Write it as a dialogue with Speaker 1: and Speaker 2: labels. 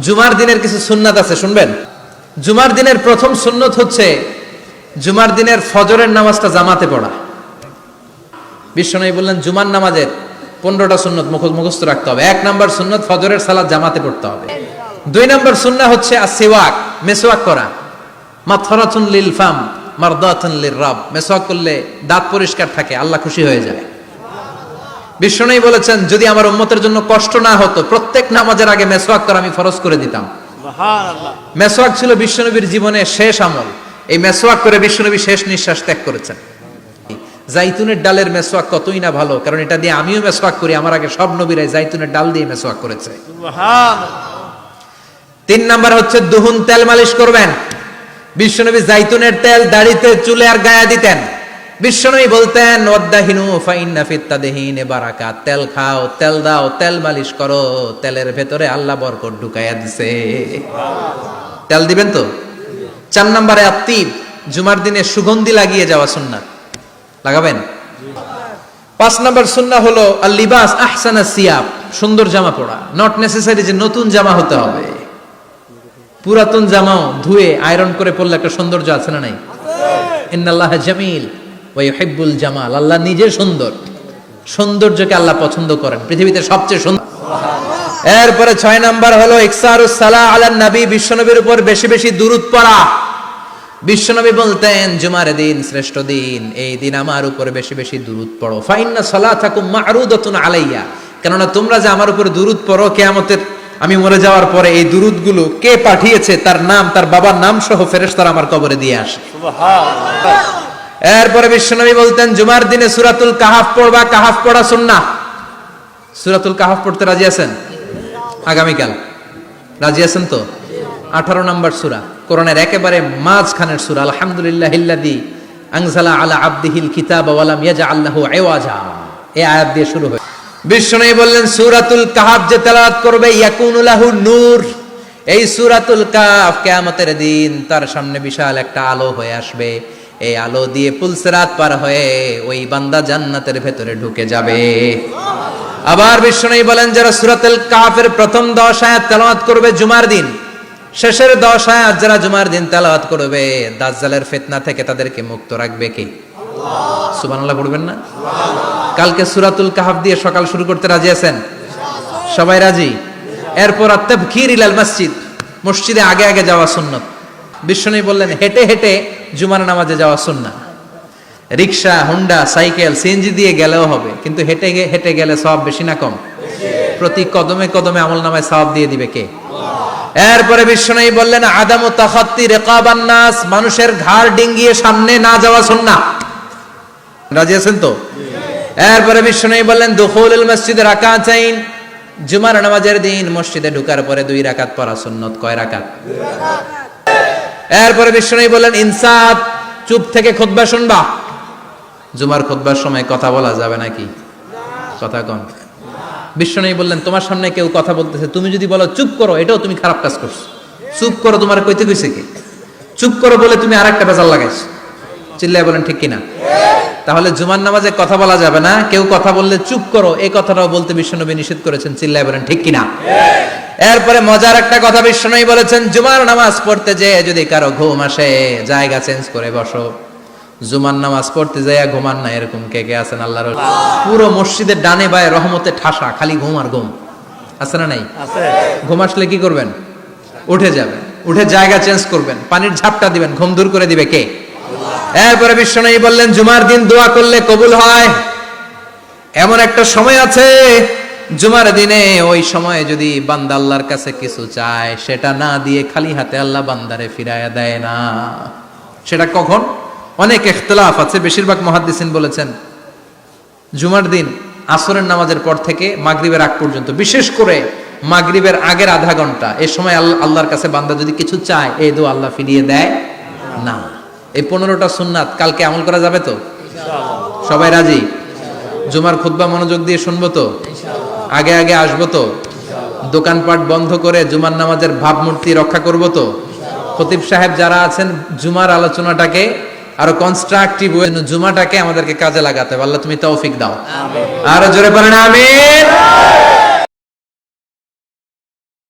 Speaker 1: জুমার দিনের কিছু সুন্নাত আছে, শুনবেন? জুমার দিনের প্রথম সুন্নত হচ্ছে জুমার দিনের ফজরের নামাজটা জামাতে পড়া। বিশ্বনবী বললেন জুমার নামাজের 15টা সুন্নত মুখস্থ রাখতে হবে। 1 নাম্বার সুন্নত ফজরের সালাত জামাতে পড়তে হবে। 2 নাম্বার সুন্নাহ হচ্ছে আসওয়াক, মেসওয়াক করা। মাতফারাতুন লিল ফাম মারদাতুন লির রাব, মেসওয়াক করলে দাঁত পরিষ্কার থাকে, আল্লাহ খুশি হয়ে যায়। বিশ্বনবী বলেছেন যদি আমার উম্মতের জন্য কষ্ট না হতো প্রত্যেক নামাজের আগে মেসওয়াক করা আমি ফরজ করে দিতাম। সুবহানাল্লাহ। মেসওয়াক ছিল বিশ্বনবীর জীবনে শেষ আমল। এই মেসওয়াক করে বিশ্বনবী শেষ নিঃশ্বাস ত্যাগ করেছেন। জাইতুনের ডালের মেসওয়াক কতই না ভালো, কারণ এটা দিয়ে আমিও মেসওয়াক করি, আমার আগে সব নবীরাই জাইতুনের ডাল দিয়ে মেসওয়াক করেছে। সুবহানাল্লাহ। 3 নাম্বার হচ্ছে দুহুন, তেল মালিশ করবেন। বিশ্বনবী জাইতুনের তেল দাড়িতে, চুলে আর গায়ে দিতেন। বিশ্বনবী বলতেন ওয়াদাহিনু ফাইন্না ফিত তাদহিনে বারাকাত, তেল খাও, তেল দাও, তেল মালিশ করো, তেলের ভেতরে আল্লাহ বরকত ঢুকাইয়া দিছে। তেল দিবেন তো। 4 নম্বরে আত্তিব, জুমার দিনে সুগন্ধি লাগিয়ে যাওয়া সুন্নাত, লাগাবেন। 5 নম্বর সুন্নাহ হলো আল লিবাস আহসানা সিয়াব, সুন্দর জামা পরা। নট নেসেসারি যে নতুন জামা হতে হবে, পুরাতন জামাও ধুয়ে আয়রন করে পরলে একটা সৌন্দর্য আছে না নাই? ইন্নাল্লাহা জামিল ওয়া ইউহিব্বুল জামাল, আল্লাহ নিজে সুন্দর, সৌন্দর্যকে আল্লাহ পছন্দ করেন, পৃথিবীতে সবচেয়ে সুন্দর। এরপরে 6 নাম্বার হলো ইকসারুস সালাহ আলান নবী, বিশ্বনবীর উপর বেশি বেশি দুরূদ পড়া। বিশ্বনবী বলতেন জুমার দিন শ্রেষ্ঠ দিন, এই দিন আমার উপর বেশি বেশি দুরূদ পড়ো। ফাইন্না সালাতাকুম মা'রুদাতুন আলাইয়া, কেননা তোমরা যে আমার উপর দুরূদ পড়ো, কিয়ামতের আমি মরে যাওয়ার পরে এই দুরূদগুলো কে পাঠিয়েছে তার নাম, তার বাবার নাম সহ ফেরেশতারা আমার কবরে দিয়ে আসে। সুবহানাল্লাহ। এরপরে বিশ্বনবী বলতেন জুমার দিনে সূরাতুল কাহাফ পড়বা, কাহাফ পড়া সুন্নাহ। সূরাতুল কাহাফ পড়তে রাজি আছেন? আগামীকাল রাজি আছেন তো? 18 নম্বর সূরা, কোরআনের একেবারে মাঝখানের সূরা। আলহামদুলিল্লাহিল্লাযী আনজালা আলা আবদিহিল কিতাবা ওয়া লাম ইয়াজআল লাহু ইওয়াজা, এই আয়াত দিয়ে শুরু হয়। বিশ্বনবী বললেন সূরাতুল কাহাফ যে তেলাওয়াত করবে ইয়াকুনু লাহু নূর, এই সূরাতুল কাহাফ কিয়ামতের দিন তার সামনে বিশাল একটা আলো হয়ে আসবে। এই আলো দিয়ে পুলসিরাত পার হয়ে ওই বান্দা জান্নাতের ভেতরে ঢুকে যাবে। আবার বিশ্বনবী বলেন যারা সূরাতুল কাহাফের প্রথম 10 আয়াত তেলাওয়াত করবে জুমার দিন, শেষের 10 আয়াত যারা জুমার দিন তেলাওয়াত করবে, দাজ্জালের ফিতনা থেকে তাদেরকে মুক্ত রাখবে কে? আল্লাহ। সুবহানাল্লাহ পড়বেন না? সুবহানাল্লাহ। কালকে সূরাতুল কাহাফ দিয়ে সকাল শুরু করতে রাজি আছেন? সবাই রাজি? এরপর আত-তাবকির ইলাল মসজিদ, মসজিদে আগে আগে যাওয়া সুন্নাত। বিশ্বনবী বললেন হেঁটে হেঁটে জুমার নামাজে যাওয়া সুন্নাহ। রিকশা, হুন্ডা, সাইকেল, সিএনজি দিয়ে গেলেও হবে, কিন্তু হেঁটে হেঁটে গেলে সওয়াব বেশি না কম? প্রতি কদমে কদমে আমলনামায় সওয়াব দিয়ে দিবে কে? এরপরে বিশ্বনবী বললেন আদামু তাখাত্তি রিকাবান নাস, মানুষের ঘাড় ডিঙ্গিয়ে সামনে না যাওয়া সুন্নাহ। রাজি আছেন তো? এরপরে বিশ্বনবী বললেন দুখুলুল মসজিদে রাকাতাইন, জুমার নামাজের দিন মসজিদে ঢোকার পরে 2 রাকাত পড়া সুন্নাত। কয় রাকাত? 2 রাকাত। এরপরে বিশ্বনবী বললেন ইনসাত, চুপ থেকে খুতবা শুনবা। জুমার খুতবার সময় কথা বলা যাবে নাকি? কথা কন। বিশ্বনবী বললেন তোমার সামনে কেউ কথা বলতেছে, তুমি যদি বলো চুপ করো, এটাও তুমি খারাপ কাজ করছো। চুপ করো তোমার কইতে কইছে কে? চুপ করো বলে তুমি আরেকটা বেজাল লাগাইছো। চিল্লায় বলেন ঠিক কিনা? তাহলে জুমার নামাজে কথা বলা যাবে না, কেউ কথা বললে চুপ করো এই কথাটাও বলতে বিশ্বনবী নিষেধ করেছেন। চিল্লায় বলেন ঠিক কিনা? এরপরে মজার একটা কথা বিশ্বনবী বলেছেন জুমার নামাজ পড়তে যেয়ে যদি কারো ঘুম আসে জায়গা চেঞ্জ করে বসো। জুমার নামাজ পড়তে যাইয়া ঘুমান না, এরকম কে কে আছেন? আল্লাহর পুরো মসজিদের ডানে বায়ে রহমতে ঠাসা, খালি ঘুম আর ঘুম। আছে না নাই? আছে। ঘুম আসলে কি করবেন? উঠে যাবেন, উঠে জায়গা চেঞ্জ করবেন, পানির ঝাপটা দিবেন, ঘুম দূর করে দিবে কে? এরপরে বিশ্বনবী বললেন জুমার দিন দোয়া করলে কবুল হয়। এমন একটা সময় আছে জুমার দিনে, ওই সময়ে যদি বান্দা আল্লাহর কাছে কিছু চায় সেটা না দিয়ে খালি হাতে আল্লাহ বান্দারে ফিরায়া দেয় না। সেটা কখন? অনেক ইখতিলাফ আছে, বেশিরভাগ মুহাদ্দিসিন বলেছেন জুমার দিন আসরের নামাজের পর থেকে মাগরিবের আগ পর্যন্ত, বিশেষ করে মাগরিবের আগের আধা ঘন্টা, এই সময় আল্লাহর কাছে বান্দা যদি কিছু চায় এই দোয়া আল্লাহ ফিরিয়ে দেয় না। এই 15টা সুন্নাত কালকে আমল করা যাবে তো? ইনশাআল্লাহ। সবাই রাজি? জুমার খুতবা মনোযোগ দিয়ে শুনবো তো? ইনশাআল্লাহ। আগে আগে আসবো তো? ইনশাআল্লাহ। দোকানপাট বন্ধ করে জুমার নামাজের ভাবমূর্তি রক্ষা করবো তো? ইনশাআল্লাহ। খতিব সাহেব যারা আছেন জুমার আলোচনাটাকে আরো কনস্ট্রাকটিভ ওয়ে, জুমাটাকে আমাদেরকে কাজে লাগাতে হবে। আল্লাহ তুমি তৌফিক দাও। আমিন। আরো জোরে বলেন আমিন।